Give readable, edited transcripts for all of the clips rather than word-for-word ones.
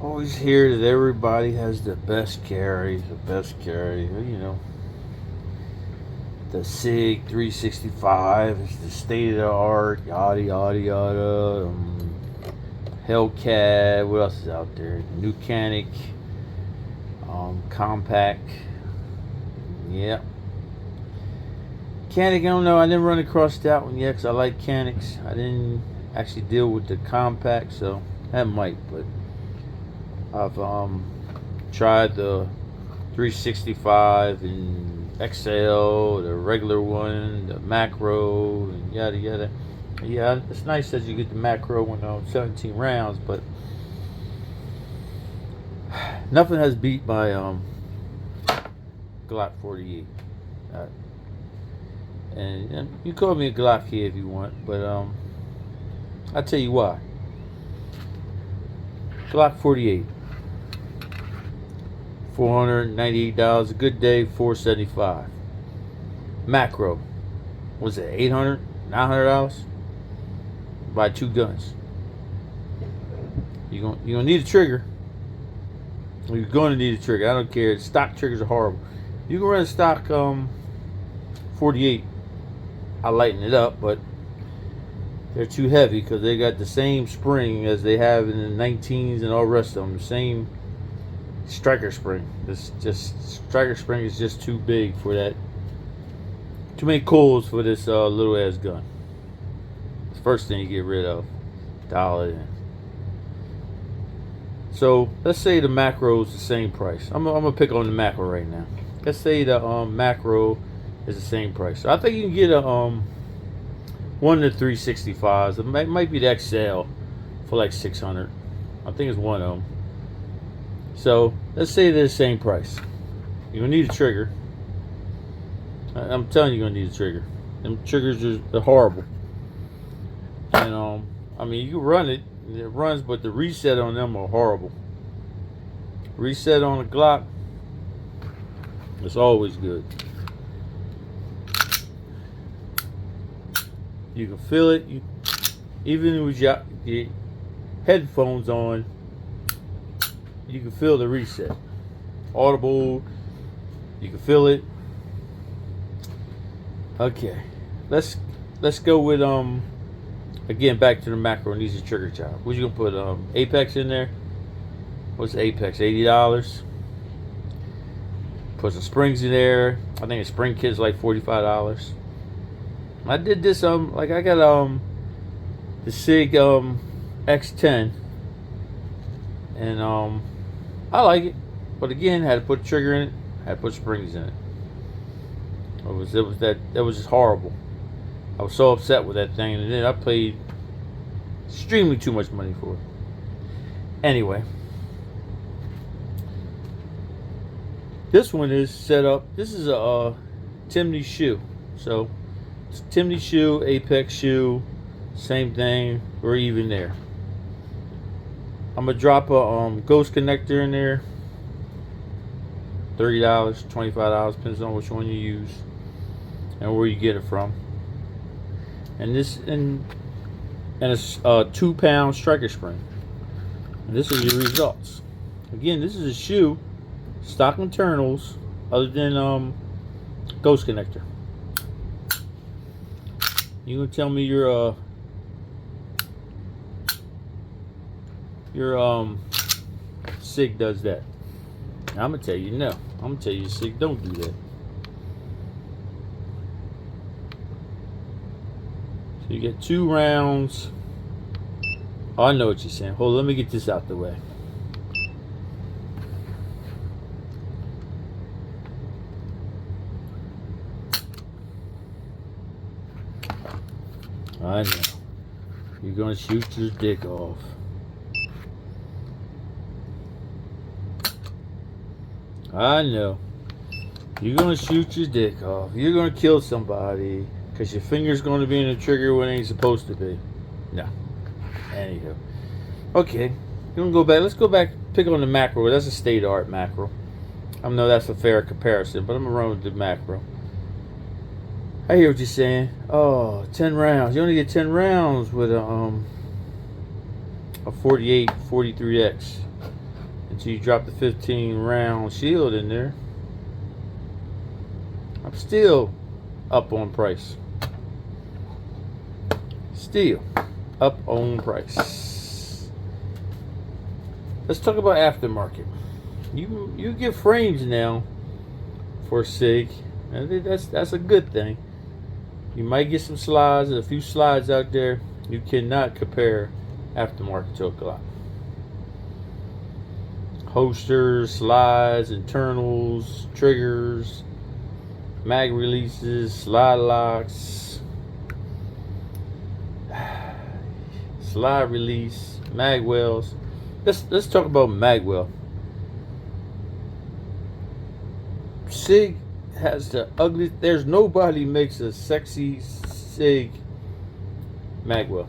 Always hear that everybody has the best carry, the best carry. You know, the SIG 365 is the state of the art. Yada yada yada. Hellcat. What else is out there? Nucanic. Compact. Yeah. Canic, I don't know. I didn't run across that one yet because I like Canics. I didn't actually deal with the compact, so that might. But I've tried the 365 and XL, the regular one, the macro, and yada yada. Yeah, it's nice that you get the macro when 17 rounds, but nothing has beat my Glock 48. Uh, and you call me a Glock here if you want, but I'll tell you why. Glock 48, $498. A good day, $475. Macro, was it $800, $900? Buy two guns. You're gonna need a trigger. You're going to need a trigger. I don't care. Stock triggers are horrible. You can run a stock 48. I lighten it up, but they're too heavy because they got the same spring as they have in the 19s and all the rest of them. The same striker spring. This just striker spring is just too big for that. Too many coils for this little ass gun. It's the first thing you get rid of. Dial it in. So let's say the macro is the same price. I'm gonna pick on the macro right now. Let's say the macro is the same price. So I think you can get a one of the 365s. It might be the XL for like 600. I think it's one of them. So let's say they're the same price. You're gonna need a trigger. I'm telling you, you're gonna need a trigger. Them triggers are horrible. And I mean, you can run it. It runs, but the reset on them are horrible. Reset on a Glock, it's always good. You can feel it. Even with your headphones on, you can feel the reset. Audible, you can feel it. Okay, let's go with again, back to the macro and easy trigger job. What you gonna put Apex in there? What's Apex? $80. Put some springs in there. I think a spring kit's like $45. I did this like I got the SIG X10, and I like it, but again, had to put a trigger in it, had to put springs in it. It was just horrible. I was so upset with that thing, and then I paid extremely too much money for it. Anyway, this one is set up. This is a Timney shoe. So it's Timney shoe, Apex shoe, same thing. We're even there. I'm gonna drop a ghost connector in there. $30, $25, depends on which one you use and where you get it from. And this and it's a 2-pound striker spring. And this is your results. Again, this is a shoe, stock internals, other than ghost connector. You gonna tell me your SIG does that? I'm gonna tell you no. I'm gonna tell you SIG don't do that. So you get 2 rounds. Oh, I know what you're saying. Hold on, let me get this out the way. I know. You're gonna shoot your dick off. I know. You're gonna shoot your dick off. You're gonna kill somebody because your finger's gonna be in the trigger when it ain't supposed to be. No. Anywho. Okay. You're gonna go back. Let's go back. Pick on the macro. That's a state of art macro. I know that's a fair comparison, but I'm gonna run with the macro. I hear what you're saying. Oh, 10 rounds. You only get 10 rounds with a 48, 43X. until you drop the 15 round shield in there. I'm still up on price. Still up on price. Let's talk about aftermarket. You get frames now for SIG, and that's a good thing. You might get some slides, a few slides out there. You cannot compare aftermarket to a Glock. Holsters, slides, internals, triggers, mag releases, slide locks, slide release, mag wells. Let's talk about mag well. SIG has the ugly. There's nobody makes a sexy SIG mag well.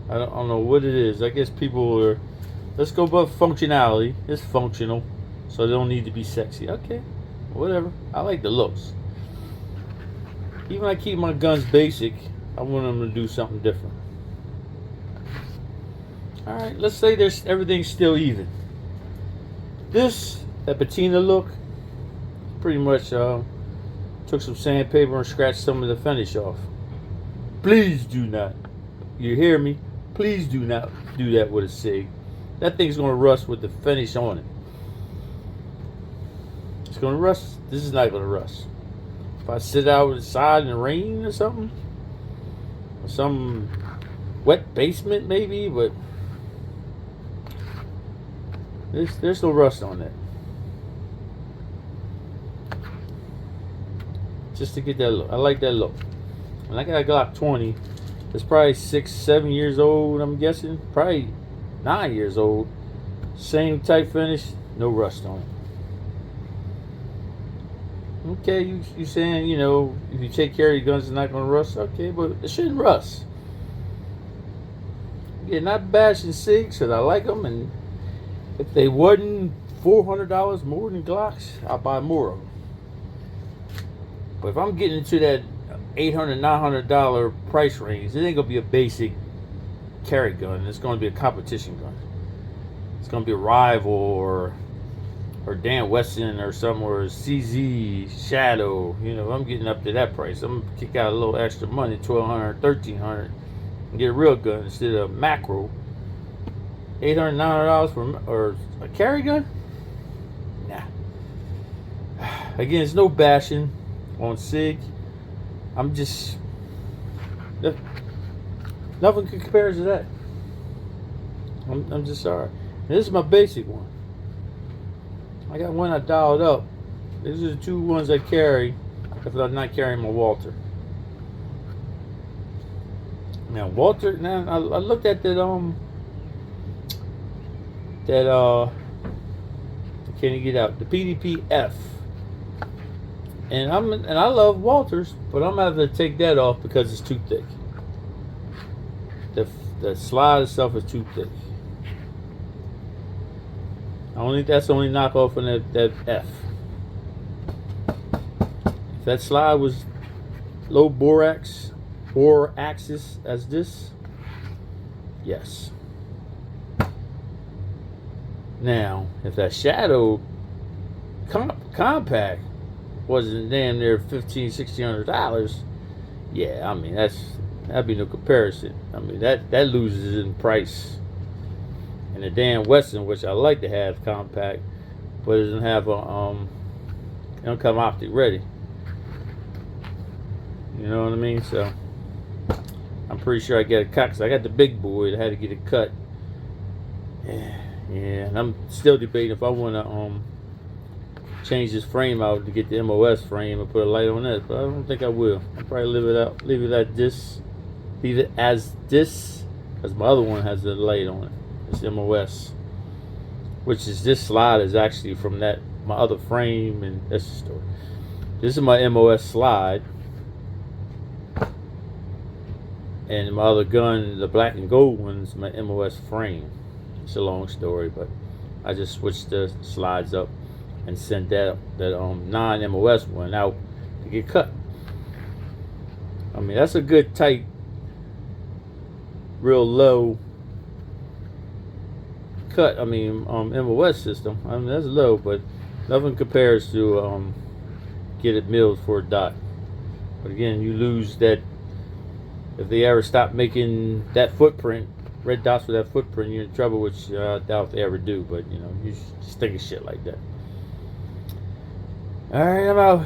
I don't know what it is. I guess people are. Let's go above functionality. It's functional, so they don't need to be sexy. Okay, whatever. I like the looks. Even I keep my guns basic, I want them to do something different. All right, let's say everything's still even. That patina look, pretty much took some sandpaper and scratched some of the finish off. Please do not. You hear me? Please do not do that with a SIG. That thing's going to rust with the finish on it. It's going to rust. This is not going to rust. If I sit outside in the rain or something, or some wet basement maybe, but there's no rust on that. Just to get that look. I like that look. And I got a Glock 20. It's probably 6-7 years old, I'm guessing. Probably 9 years old. Same type finish, no rust on it. Okay, you saying, if you take care of your guns, it's not going to rust? Okay, but it shouldn't rust. Yeah, not bashing SIGs, because I like them, and if they wasn't $400 more than Glocks, I'll buy more of them. But if I'm getting into that $800, $900 price range, it ain't going to be a basic carry gun. It's going to be a competition gun. It's going to be a rival or Dan Wesson or something, or CZ, Shadow. I'm getting up to that price. I'm going to kick out a little extra money, $1,200, $1,300, and get a real gun instead of macro. $800, $900 for a carry gun? Nah. Again, it's no bashing on SIG. I'm just... Nothing compares to that. I'm just sorry. And this is my basic one. I got one I dialed up. These are the two ones I carry if I'm not carrying my Walter. Now Walter, I looked at that I can't get out, the PDP-F. And I love Walters, but I'm gonna have to take that off because it's too thick. The slide itself is too thick. That's the only knockoff on that F. If that slide was low borax or axis as this, yes. Now, if that Shadow compact wasn't damn near $1,500-$1,600, yeah, I mean that'd be no comparison. I mean that loses in price. And the Dan Wesson, which I like to have compact, but it doesn't have it don't come optic ready. You know what I mean? So I'm pretty sure I get a cut, because I got the big boy. I had to get it cut. Yeah, and I'm still debating if I want to change this frame out to get the MOS frame and put a light on that, but I don't think I will. I'll probably leave it as this, because my other one has a light on it. It's MOS, which is this slide is actually from my other frame, and that's the story. This is my MOS slide, and my other gun, the black and gold one, is my MOS frame. It's a long story, but I just switched the slides up and sent that non-MOS one out to get cut. I mean, that's a good tight, real low cut. I mean, MOS system. I mean, that's low, but nothing compares to get it milled for a dot. But again, you lose that. If they ever stop making that footprint, red dots with that footprint, you're in trouble, which I doubt they ever do. But you know, you just think of shit like that. All right, I'm out.